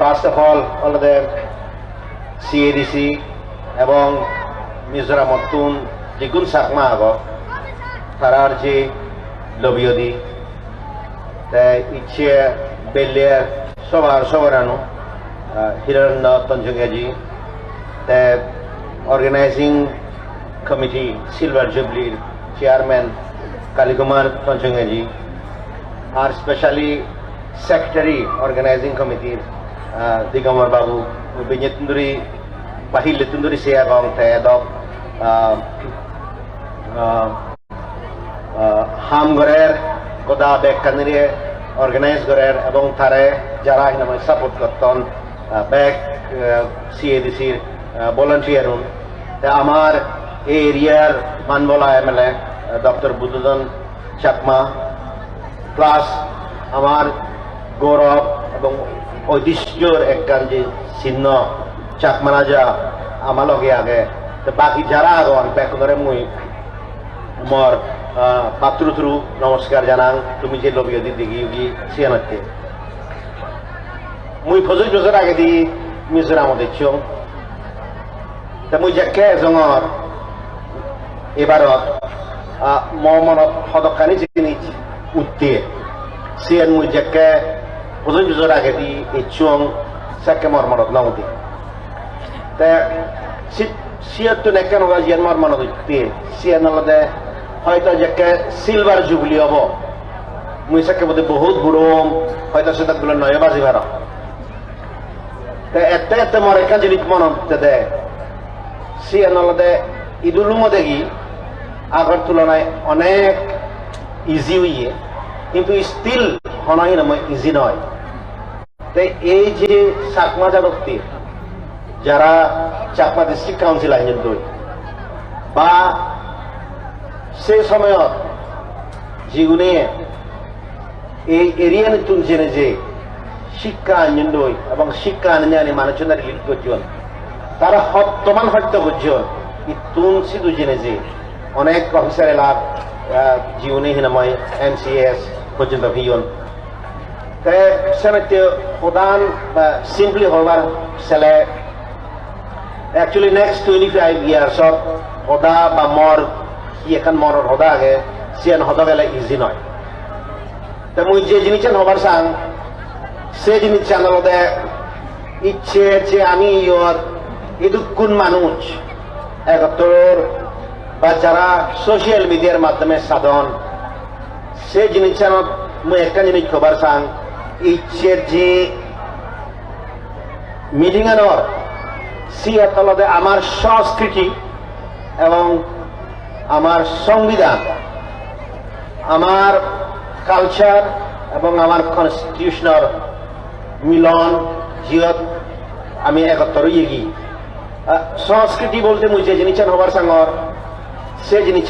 first of all আমাদের CADC এবং মিজোরাম নতুন যিকোন চাকমা আগ তারার যে লবিয়দি ইচ্ছে বেলিয়ার সবারানো হিরণ্য তঞ্জঙ্গাজি অর্গানাইজিং কমিটি সিলভার জুবলির চেয়ারম্যান কালীকুমার তঞ্জঙ্গাজি আর স্পেশালি সেক্রেটারি অর্গানাইজিং কমিটির দিগম্বর বাবু বিজেতুন্দুরি বাহির তুন্দুরি সিয়া গং দক হাম গরের গদা বেগ কানিরে অর্গানাইজ গরের এবং তারে যারা হিনামে সাপোর্ট করতন বেগ CADCর ভলান্টিয়ারুন আমার এই এরিয়ার মানবলা MLA ডক্টর বুদ্ধদন চাকমা প্লাস আমার গৌরব এবং ঐতিহ্যর একখান যে চিহ্ন চাকমা রাজা আমার লগে আগে বাকি যারা আগন বেকরে মুই মোর পাত্র থ্রু নমস্কার জানাং তুমি যে লবি দিগি সিয়ানতে মুই 25 বছর আগে দি মিজোরাম দেখছো তা মুই যাকে জঙর এবারত মনত সদকানি জিনিস উঠতে সিয়ান মুই যাকে 25 বছর আগে দি এই চুং সাকে মরমরত নাউদি তা সিয়ার তো নেকেন হওয়া জিয়ান মরমরত উঠতে সিয়ান আলাদা হয়তো যাকে সিলভার জুবলি হব মুই সাকে বোধে বহুত বুড়ম হয়তো সেটা গুলো 9 বাজি ভাড়া এতে এতে মর একা জিনিস মনত দেয় সিয়ান আলাদা ইদুলু মধ্যে কি আগের তুলনায় অনেক ইজি হইয়ে কিন্তু স্টিল হনাই না ইজি নয় তাই এই যে চাকমা জাগতি যারা চাকমা ডিস্ট্রিক্ট কাউন্সিল আইন দই বা সেই সময়ত যিগুনে এই এরিয়া নতুন জেনে যে শিক্ষা আইন দই এবং শিক্ষা আনে আনি মানুষজনের লিড করছেন তারা বর্তমান সত্য বুঝছেন ইতুন সিধু জেনে যে অনেক অফিসার এলাক জীবনে হিনাময় MCS পর্যন্ত ভিয়ন সেনাতে প্রধান বা সিম্পলি হবার সেলে অ্যাকচুয়ালি নেক্সট 25 ইয়ার্সত হদা বা মর এখন মরর হদা আগে সিয়ান হদা গেলে ইজি নয় তা মুই যে জিনিস হবার চাং সে জিনিস চালাতে ইচ্ছে যে আমি ইদুকুন মানুষ একত্তর বা যারা সোশ্যাল মিডিয়ার মাধ্যমে সাধন সে জিনিস মুই একটা জিনিস খবর চাং ইচ্ছের যে মিটিং আনর সিয়াতলতে আমার সংস্কৃতি এবং আমার সংবিধান আমার কালচার এবং আমার কনস্টিটিউশনাল মিলন জিয়ত আমি একত্র ইগি সংস্কৃতি বলতে মুই যে জিনিস হবার সাঙ্গর সে জিনিস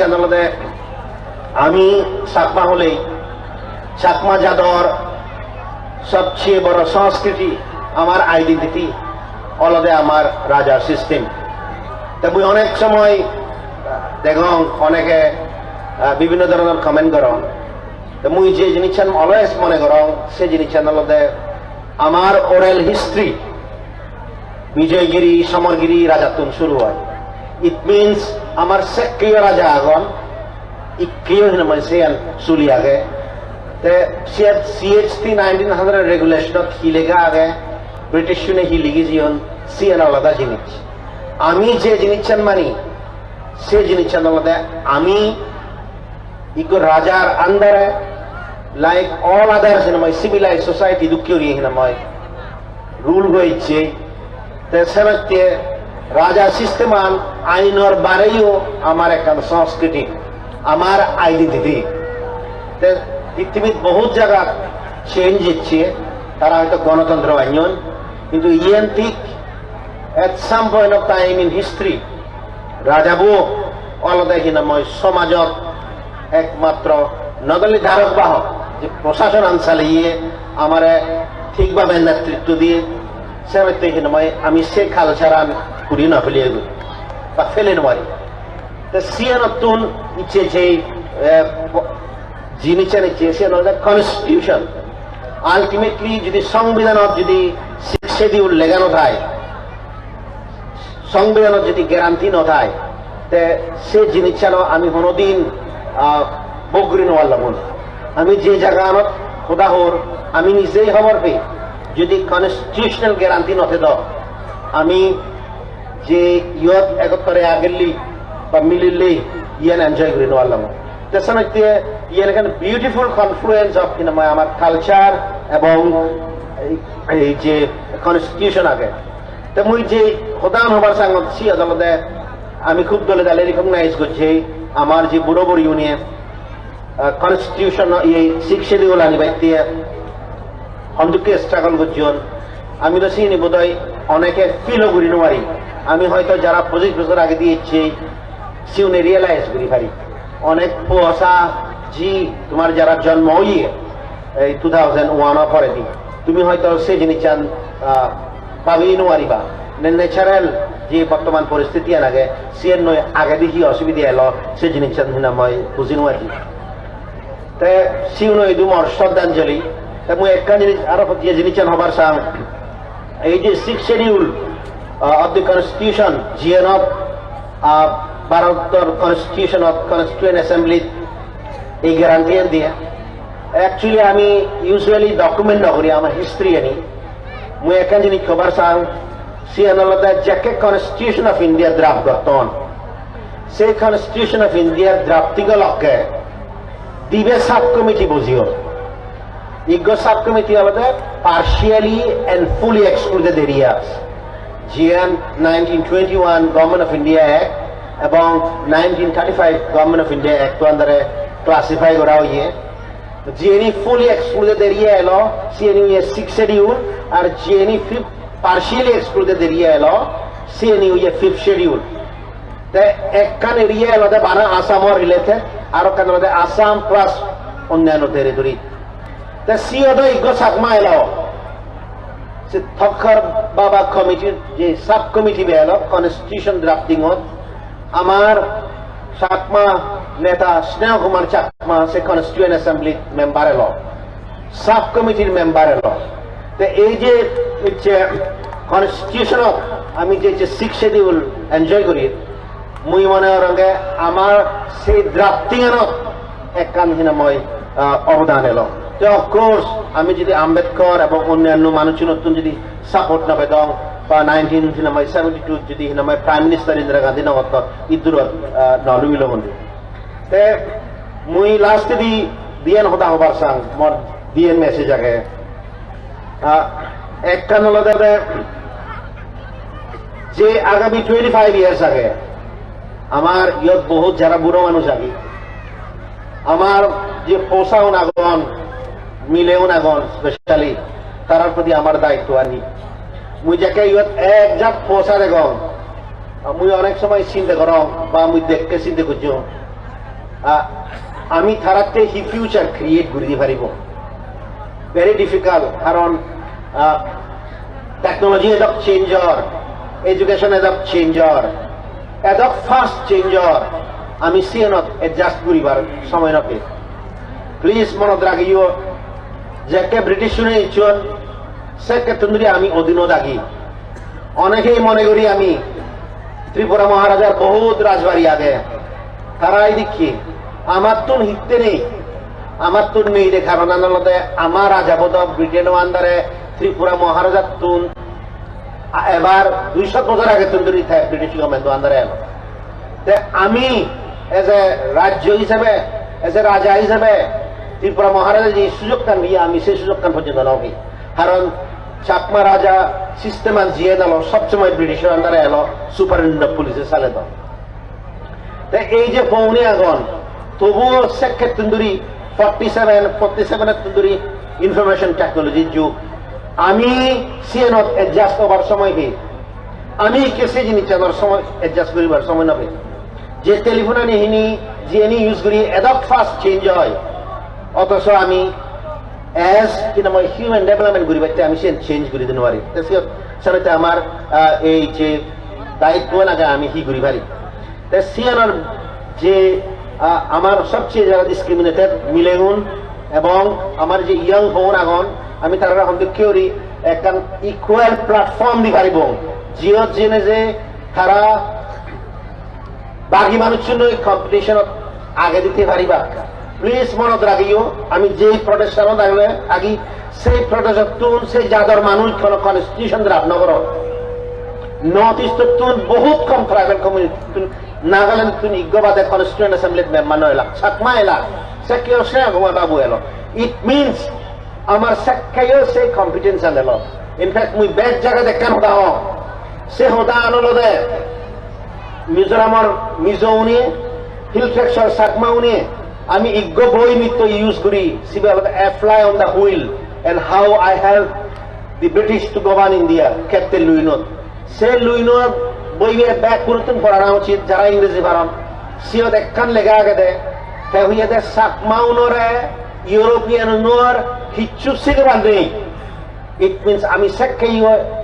আমি চাকমা হলেই চাকমা জাদর সবচেয়ে বড় সংস্কৃতি আমার আইডেন্টিটি অলদে আমার রাজার সিস্টেম তা মুই অনেক সময় দেখুন অনেকে বিভিন্ন ধরনের কমেন্ট করন তা মুই যে জিনিস অলওয়েজ মনে করং সে জিনিস অলদে আমার ওরাল হিস্ট্রি বিজয়গিরি সমরগিরি রাজাতুন শুরু হয় ইট মিনস আমার সেক্রিয় রাজা আগন ইক্রিয় হিনময়সিয়ান চুলি আগে CHT 1900 রেগুলেশনত হিলেগা আগে ব্রিটিশ শুনে হিলিগি জীবন সিয়ান আলাদা জিনিস আমি যে জিনিস মানি সে জিনিস আলাদা আমি ইকো রাজার আন্ডারে লাইক অল আদার হিনময় সিভিলাইজ সোসাইটি দুঃখীয় হিনময় রুল হয়েছে সেনাতে রাজা সিস্টেমান আইনর বারেও আমার একটা সংস্কৃতি আমার আইডেন্টিটি পৃথিবীর বহুত জায়গা চেঞ্জ হচ্ছে তারা হয়তো গণতন্ত্র আইন কিন্তু ইয়ান ঠিক at some point of time in history রাজাবো আলাদা হিনাময় সমাজত একমাত্র নগলি ধারক বাহক যে প্রশাসন আনসালিয়ে আমার ঠিকভাবে নেতৃত্ব দিয়ে সেবাতে হিনাময় আমি সে কালচারান করি না ফেলিয়ে বা ফেলে মারি সিয়ানতুন ইচ্ছে যে জিনিসের চেয়েছে কনস্টিটিউশন আলটিমেটলি যদি সংবিধানত যদি শিডিউল লেগানো থাকে সংবিধানত যদি গ্যারান্টি নথায় তে সে জিনিস চালো আমি কোনোদিন বগরি নোয়ার লাগুন আমি যে জায়গানত খোদা হর আমি নিজেই খবর পেয়ে যদি কনস্টিটিউশনাল গ্যারান্টি নথে দ আমি যে ইয়ত একত্তরে আগেলি বা মিলিলি ইয়ান এনজয় করে নোয়ার লাগুন তেসন ইয়ান এখানে বিউটিফুল কনফ্লুয়েন্স অফ আমার কালচার এবং এই যে কনস্টিটিউশন আগে তো মুই যে খোদান হবার সাংগত সি আদালতে আমি খুব দলে দলে রিকগনাইজ করছি আমার যে বুড়ো বুড়ি ইউনিয়ন কনস্টিটিউশন এই 6 শিডিউল আনি বাইতে হন্দুকে স্ট্রাগল করছেন আমি তো চিনি বোধহয় অনেকে ফিলও করি নোয়ারি আমি হয়তো যারা 25 বছর আগে দিয়েছি সিউনে রিয়েলাইজ করি পারি অনেক পোষা জি তোমার যারা জন্ম হইয়ে এই 2001 পরে দি তুমি হয়তো সে জিনিস চান পাবেই নোয়ারিবা ন্যাচারাল যে বর্তমান পরিস্থিতি আগে সিএন নয় আগে দেখি অসুবিধা এলো সে জিনিস চান মই বুঝি নোয়ারি তে সিউ নয় দুমর শ্রদ্ধাঞ্জলি তা মুই একটা জিনিস আরো যে জিনিস চান হবার চাং এই যে 6 schedule of the constitution GN of ভারতের কনস্টিটিউশন অফ কনস্টিটিউয়েন্ট অ্যাসেম্বলি এই গ্যারান্টি দিয়ে অ্যাকচুয়ালি আমি ইউজুয়ালি ডকুমেন্ট নকরি আমার হিস্ট্রি আনি মুই একটা জিনিস খবর চাং সিএনএলতে যাকে কনস্টিটিউশন অফ ইন্ডিয়া ড্রাফট করতন সেই কনস্টিটিউশন অফ ইন্ডিয়া ড্রাফটিং লক্ষ্যে দিবে সাব কমিটি বুঝিও ইগ্য সাব কমিটি হলতে partially and fully excluded areas জিএন 1921 গভর্নমেন্ট অফ ইন্ডিয়া অ্যাক্ট এবং 1935 গভর্নমেন্ট অফ ইন্ডিয়া অ্যাক্ট আন্ডারে ক্লাসিফাই করা হইয়ে জিএনই ফুলি এক্সক্লুডেড এরিয়া এলো সিএনইউ 6 শিডিউল আর জিএনই partially excluded area এলো CNU 5th schedule তে একখান এরিয়া এলো বানা আসামর রিলেটেড আর কান হলো আসাম প্লাস অন্যান্য টেরিটরি তে সিওদ ইগো চাকমা এলো সে থখর বাবা কমিটির যে সাব কমিটি এলো কনস্টিটিউশন ড্রাফটিং আমার চাকমা নেতা স্নেহ কুমার চাকমা সে কনস্টিটিউয়েন্ট অ্যাসেম্বলি মেম্বার এলো সাব কমিটির মেম্বার এলো তো এই যে কনস্টিটিউশন আমি যে 6 শিডিউল এনজয় করি মুই মনে রঙে আমার সেই ড্রাফটিং একখান মই অবদান এলো তো অফকোর্স আমি যদি আম্বেদকর এবং অন্যান্য মানুষের নতুন যদি সাপোর্ট না পেতাম বা 1972 যদি প্রাইম মিনিস্টার ইন্দিরা গান্ধী নগত ইদুর নলুমিল বন্ধু তে মুই লাস্ট দিয়েন হতা হবার চাং মোর দিয়েন মেসেজ আগে একখান হলো যে আগামী 25 ইয়ার্স আগে আমার ইয়ত বহুত যারা বুড়ো মানুষ আগে আমার যে পোষাও নাগন মিলেও নাগন স্পেশালি তার প্রতি আমার দায়িত্ব আনি মুই যাকে ইয়ত এক জাত পোষা দেখম মুই অনেক সময় চিন্তা কর বা মুই দেখতে চিন্তা করছ আমি তারাতে হি ফিউচার ক্রিয়েট করে দিতে পারিব ভেরি ডিফিকাল্ট কারণ টেকনোলজি এদক চেঞ্জর এডুকেশন এদক চেঞ্জর এদক ফাস্ট চেঞ্জর আমি সিএনত এডজাস্ট করিবার সময় নপে প্লিজ মনত রাখিও যাকে ব্রিটিশ শুনে ইচ্ছন সে ক্ষেত্রে আমি অধীনত থাকি অনেকেই মনে করি আমি ত্রিপুরা মহারাজার বহুত রাজবাড়ি আগে তারাই দেখি আমার তো হিতে নেই আমার তো নেই রে কারণ আমার রাজাবত ব্রিটেন আন্ডারে ত্রিপুরা মহারাজার তুন এবার 200 বছর আগে তুন ব্রিটিশ গভর্নমেন্ট আন্ডারে এলো আমি এজ এ রাজ্য হিসাবে এজ এ রাজা হিসাবে ত্রিপুরা মহারাজা যে সুযোগ কান দিয়ে আমি সেই সুযোগ কান পর্যন্ত নহি কারণ চাকমা রাজা সিস্টেম জিয়ে দিল সবসময় ব্রিটিশের আন্ডারে এলো সুপারিনটেন্ডেন্ট অফ পুলিশে চালে তো এই যে পৌনে আগন তবুও সেক্ষেত তুন্দুরি 47 তুন্দুরি ইনফরমেশন টেকনোলজির যুগ আমি সিএনত এডজাস্ট হবার সময় হে আমি কেসে জিনিস চালার সময় এডজাস্ট করিবার সময় নবে যে টেলিফোন আনি হিনি জিএনি ইউজ করি এদক ফাস্ট চেঞ্জ হয় অথচ আমি এজ হিউম্যান ডেভেলপমেন্ট করি বাচ্চা আমি চেঞ্জ করে দিতে পারি সেটা আমার এই যে দায়িত্ব নাগে আমি হি করি পারি সিএনর যে আমার সবচেয়ে যারা ডিসক্রিমিনেটেড মিলেগুন এবং আমার যে ইয়ং হন আগন আমি তারা এখন কেউরি এখন ইকুয়াল প্ল্যাটফর্ম দি পারিব জিও জেনে যে তারা বাকি মানুষের কম্পিটিশনত আগে দিতে পারিবা প্লিজ মনত রাখিও আমি যে প্রটেস্টনত থাকবে আগে সেই প্রটেস্ট তুন সেই যাদর মানুষ কোন কনস্টিটিউশন ড্রাফট নগর নর্থ ইস্ট তুন বহুত কম ট্রাইবাল কমিউনিটি নাগাল্যান্ড তুন ইগবাদে কনস্টিটিউয়েন্ট অ্যাসেম্বলিত মেম্বার নয়লা চাকমা এলা সে কেউ সে ঘুমা বাবু এলো ইট মিনস আমার সেকাইও সেই কম্পিটেন্স আনলো ইনফ্যাক্ট মুই বেড জায়গা দেখান হতা হ সে হতা আনলো দে মিজোরামর মিজো উনি হিল ট্রেক্সর চাকমা উনি আমি ইগ্গ বই নিত্য ইউজ করি সিবিএল apply on the wheel and how I help the British to govern India captain লুইনত সে লুইনত বই ব্যাগ পুরোতন পড়ানো উচিত যারা ইংরেজি পারন সিও দেখান লেগা আগে দে তে হইয়া দে চাকমা উনরে ইউরোপিয়ান উনর হিচ্ছু সিগে বান্ধে ইট মিনস আমি সেকে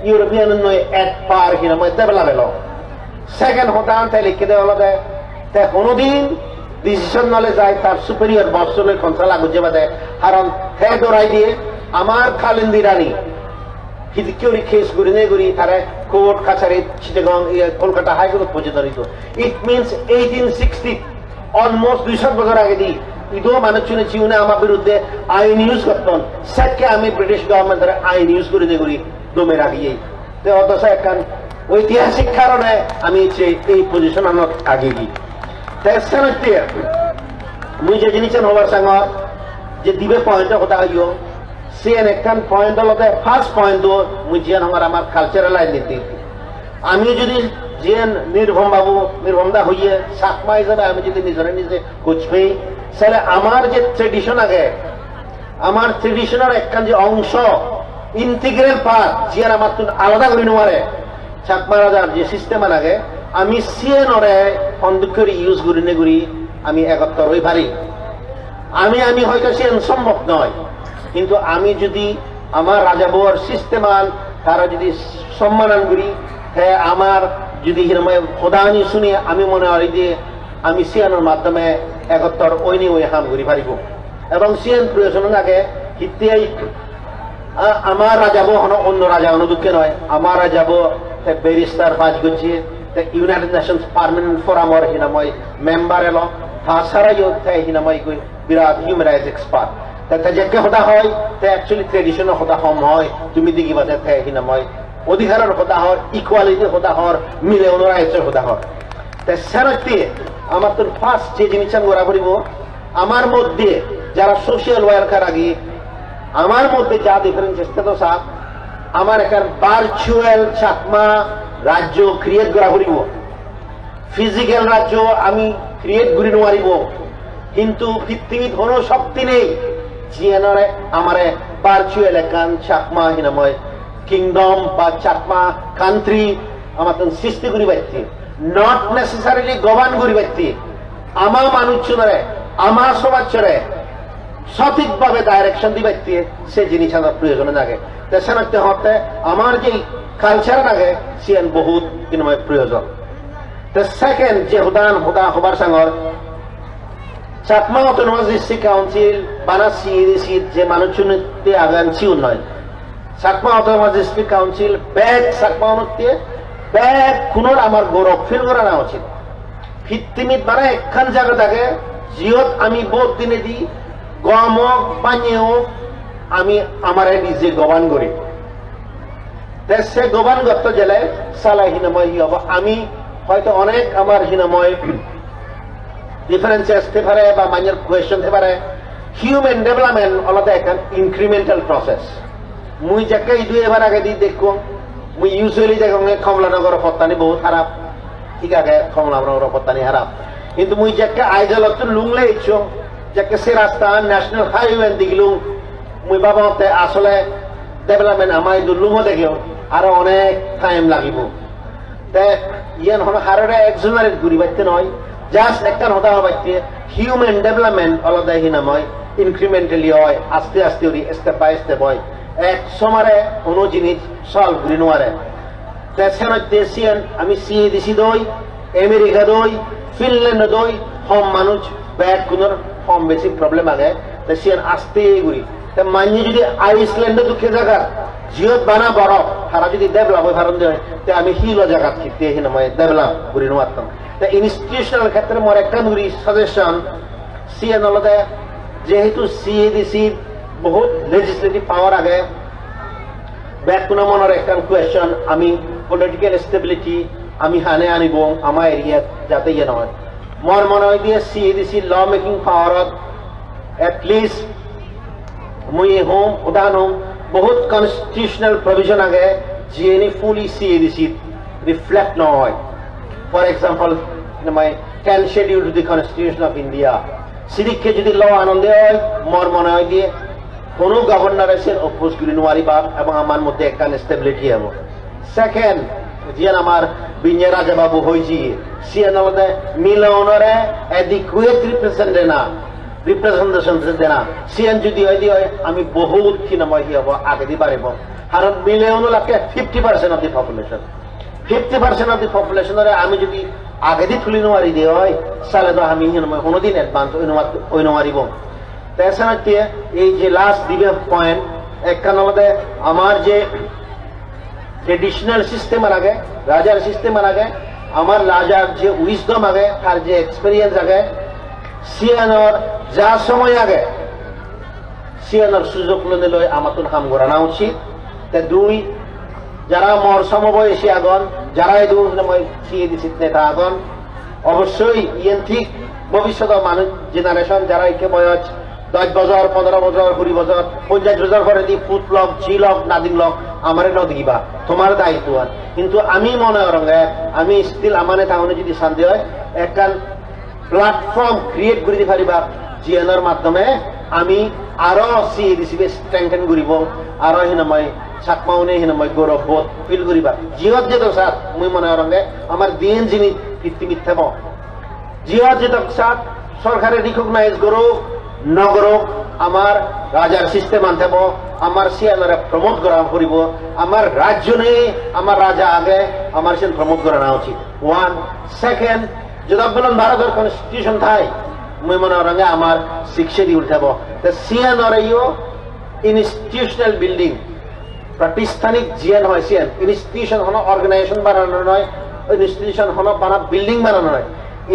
ইউরোপিয়ান নয় এক পার কিনা মই দেবলা বেলো সেকেন্ড হতান তাই লিখে দেওয়া লাগে তে কোনোদিন ডিসিশন নলে যায় তার সুপেরিয়র বর্ষনের কন্ট্রা লাগু যে বাদে কারণ হে দৌড়াই দিয়ে আমার খালিন্দি রানী হিদিকিউরি কেস ঘুরি নে ঘুরি তারা কোর্ট কাছারি চিটাগং কলকাতা হাইকোর্ট পর্যন্ত ধরিত ইট মিনস 1860 অলমোস্ট 200 বছর আগে দি ইদো মানুষ শুনে চিউনে আমার বিরুদ্ধে আইন ইউজ করতেন সেটকে আমি ব্রিটিশ গভর্নমেন্টের আইন ইউজ করে দিয়ে ঘুরি দমে রাখিয়ে তো অথচ এখন ঐতিহাসিক কারণে আমি এই পজিশন আমার আগে দিই মুই যে জিনিস হবার সঙ্গে যে দিবে পয়েন্ট কথা হইও সে একখান পয়েন্ট হলতে ফার্স্ট পয়েন্ট মুই জিয়ান আমার কালচারাল আইডেন্টিটি আমি যদি জিয়ান নির্ভম দা হইয়ে চাকমা হিসাবে আমি যদি নিজরে নিজে খুঁজবি তাহলে আমার যে ট্রেডিশন আগে আমার ট্রেডিশনের একখান যে অংশ ইন্টিগ্রাল পার্ট জিয়ান আমার আলাদা করে নেওয়ারে চাকমা রাজার যে সিস্টেম আগে আমি সিএনরে অন্ধকারে ইউজ করি নে করি আমি একত্র হই পারি আমি হয়তো সিএন সম্ভব নয় কিন্তু আমি যদি আমার রাজা বউর সিস্টেমান তারা যদি সম্মানন করি হ্যাঁ আমার যদি খোদানি শুনি আমি মনে হয় যে আমি সিএনের মাধ্যমে একত্র ওইনি ওই হাম করি পারিব এবং সিএন প্রয়োজন আগে হিতিয়াই আমার রাজা বউ হন অন্য রাজা অনুদুঃখে নয় আমার রাজা বউ ব্যারিস্টার পাঁচ করছে ইউনাইটেড নেশনস পার্মানেন্ট ফোরামর হিনাময় মেম্বার এলো তাছাড়াও হিনাময় বিরাট হিউম্যান রাইটস এক্সপার্ট যেকে হতা হয় তে অ্যাকচুয়ালি ট্রেডিশনের হতা হম হয় তুমি দেখিবা যে হিনাময় অধিকারের হতা হর ইকুয়ালিটি হতা হর মিলে রাইটসের হতা হর সেরতে আমার তোর ফার্স্ট যে জিনিস আমি ওরা করিব আমার মধ্যে যারা সোশিয়াল ওয়ার্কার আগে আমার মধ্যে যা ডিফারেন্স আসতে তো সাপ আমার একটা ভার্চুয়াল চাকমা রাজ্য ক্রিয়েট করা করিব ফিজিক্যাল রাজ্য আমি ক্রিয়েট করি নোৱাৰিব কিন্তু পৃথিবীত কোনো শক্তি নেই জিয়ানরে আমারে ভার্চুয়াল একান চাকমা হিনাময় কিংডম বা চাকমা কান্ট্রি আমার সৃষ্টি করি পাইছে নট নেসেসারিলি গভর্ন করি পাইছে আমার মানুষজনরে আমার সমাজরে সঠিকভাবে ডাইরেকশন দি পাইছে সে জিনিস আমার প্রয়োজন থাকে সেনাতে হতে আমার যে কালচার লাগে সিয়ান বহুত কিনময় প্রয়োজন সেকেন্ড যে হুদা হবার সাঙর চাকমা অটোনমাস ডিস্ট্রিক্ট কাউন্সিল বানা CADC যে মানুষজনতে আগান চিউন নয় চাকমা অটোনমাস ডিস্ট্রিক্ট কাউন্সিল ব্যাগ চাকমা অনুতে ব্যাগ কোনোর আমার গৌরব ফিল করা না উচিত ভিত্তিমিত মানে একখান জায়গা থাকে জিয়ত আমি বহুত দিনে দি গম হোক পানি হোক আমি আমার নিজে গবান করি সে গবান গত জেলায় সালাই হিনাময় হব আমি হয়তো অনেক আমার হিনাময় ডিফারেন্স আসতে পারে বা মাইনের কোয়েশ্চন হতে পারে হিউম্যান ডেভেলপমেন্ট আলাদা একটা ইনক্রিমেন্টাল প্রসেস মুই যাকে ইদু এবার আগে দি দেখো মুই ইউজুয়ালি দেখো কমলানগর পত্তানি বহুত খারাপ ঠিক আছে কমলানগর পত্তানি খারাপ কিন্তু মুই যাকে আইজলত লুংলে ইচ্ছো যাকে সে রাস্তা ন্যাশনাল হাইওয়ে দিগলুম মুই বাবা আসলে ডেভেলপমেন্ট আমার লুমো দেখেও আরো অনেক টাইম লাগিব ইয়ান হল হারে একজনের ঘুরি পাইতে নয় জাস্ট একটা হতা হবাইতে হিউম্যান ডেভেলপমেন্ট আলাদা হিনাময় ইনক্রিমেন্টালি হয় আস্তে আস্তে স্টেপ বাই স্টেপ হয় এক সমারে কোনো জিনিস সলভ করি নোয়ারে সেন আমি CADC দই আমেরিকা দই ফিনল্যান্ড দই হম মানুষ ব্যাগ কোনোর হম বেশি প্রবলেম আগে সিয়ান আস্তে ঘুরি মানি যদি আইসল্যান্ডে দুঃখে জায়গা জিয়ত বানা বড় তারা যদি ডেভেলপ হয় কারণ তে আমি হিল জায়গা খেতে হিনময় ডেভেলপ করি মারতাম তা ইনস্টিটিউশনাল ক্ষেত্রে মোর একটা নুরি সাজেশন সিএন আলাদা যেহেতু সিএডিসি বহুত লেজিসলেটিভ পাওয়ার আগে ব্যাক কোনো মনের একটা কোয়েশ্চন আমি পলিটিক্যাল স্টেবিলিটি আমি হানে আনিব আমার এরিয়া যাতে ইয়ে নয় মোর মনে হয় দিয়ে সিএডিসি ল মেকিং পাওয়ারত এটলিস্ট মুই হোম উদাহরণ হোম বহুত কনস্টিটিউশনাল প্রভিজন আগে যিনি ফুলি সিএডিসি রিফ্লেক্ট নহয় for example my 10 schedule to the Constitution of India সিদিককে যদি ল আনন্দে হয় মোর মনে হয় দিয়ে কোনো গভর্নর এসে অপোজ করি নোয়ারি বাপ এবং আমার মধ্যে একটা স্টেবিলিটি হবো সেকেন্ড যিয়ে আমার বিঞ্জে রাজাবাবু হয়েছি সিএন আমাদের মিলনরে অ্যাডিকুয়েট রিপ্রেজেন্টেশন দেনা সিএন যদি হয় দিয়ে আমি বহুত কিনময় হব আগে দি পারিব কারণ মিলিয়ন লাগে 50% of the population 50% of the পপুলেশনরে আমি যদি আগে দি তুলি নোয়ারি দিয়ে হয় তাহলে তো আমি কোনোদিন অ্যাডভান্স ওই নোয়ারিব তাছাড়া এই যে লাস্ট দিবে পয়েন্ট একখান আমাদের আমার যে ট্রেডিশনাল সিস্টেমের আগে রাজার সিস্টেমের আগে আমার রাজার যে উইজডম আগে তার যে এক্সপিরিয়েন্স আগে সিএনর যা সময় আগে সিএনর সুযোগ লই আমার তো কাম করানো উচিত তা দুই যারা মর সমবয়সী আগন যারা এই সিএডিসি নেতা আগন অবশ্যই ইয়েন ঠিক ভবিষ্যৎ মানুষ জেনারেশন যারা একে বয়স 10 বছর 15 বছর 20 বছর 50 বছর করে দি ফুট লক জি লক নাদিন লক আমারে ন দিবা তোমার দায়িত্ব কিন্তু আমি মনে রঙে আমি স্টিল আমানে তাহলে যদি শান্তি হয় একটা প্ল্যাটফর্ম ক্রিয়েট করে দিতে পারিবা জিএনর মাধ্যমে আমি আরো সিএডিসি স্ট্রেংথেন করিব আরো হিনময় চাকমাউনে হিনময় গৌরব বোধ ফিল করিবা জিহত যেত সাত মুই মনে রঙে আমার দিন যিনি কীর্তি মিথ্যাব জিহত যেত সাত সরকারে রিকগনাইজ করুক নগরক আমার রাজার সিস্টেম আনতে আমার সিএনরে প্রমোট করা করিব আমার রাজ্য নেই আমার রাজা আগে আমার সে প্রমোট করা না উচিত ওয়ান সেকেন্ড যদি বলেন ভারতের কনস্টিটিউশন থাই মুই মনে রঙে আমার শিক্ষা দিয়ে উঠাব সিএনরেও ইনস্টিটিউশনাল বিল্ডিং প্রাতিষ্ঠানিক জিএন হয় সিএন ইনস্টিটিউশন হলো অর্গানাইজেশন বানানো নয় ইনস্টিটিউশন হলো বানা বিল্ডিং বানানো নয়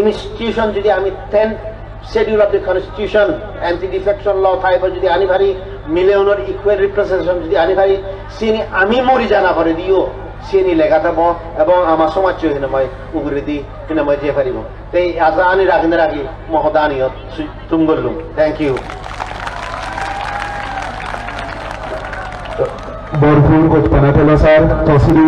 ইনস্টিটিউশন যদি আমি 10 schedule of the constitution anti-defection law থাইব যদি আনি ভারি মিলিয়নের ইকুয়াল রিপ্রেজেন্টেশন যদি আনি ভারি সিনি আমি মরি জানা করে দিও সিনি লেখা থাকব এবং আমার সমাজ হিনময় উগুরে দি হিনময় যে পারিব তাই আজ আনি রাখিনে রাখি মহদানিয়ত তুম করলুম থ্যাংক ইউ বরফুল কোচ পানাতলা স্যার তহসিল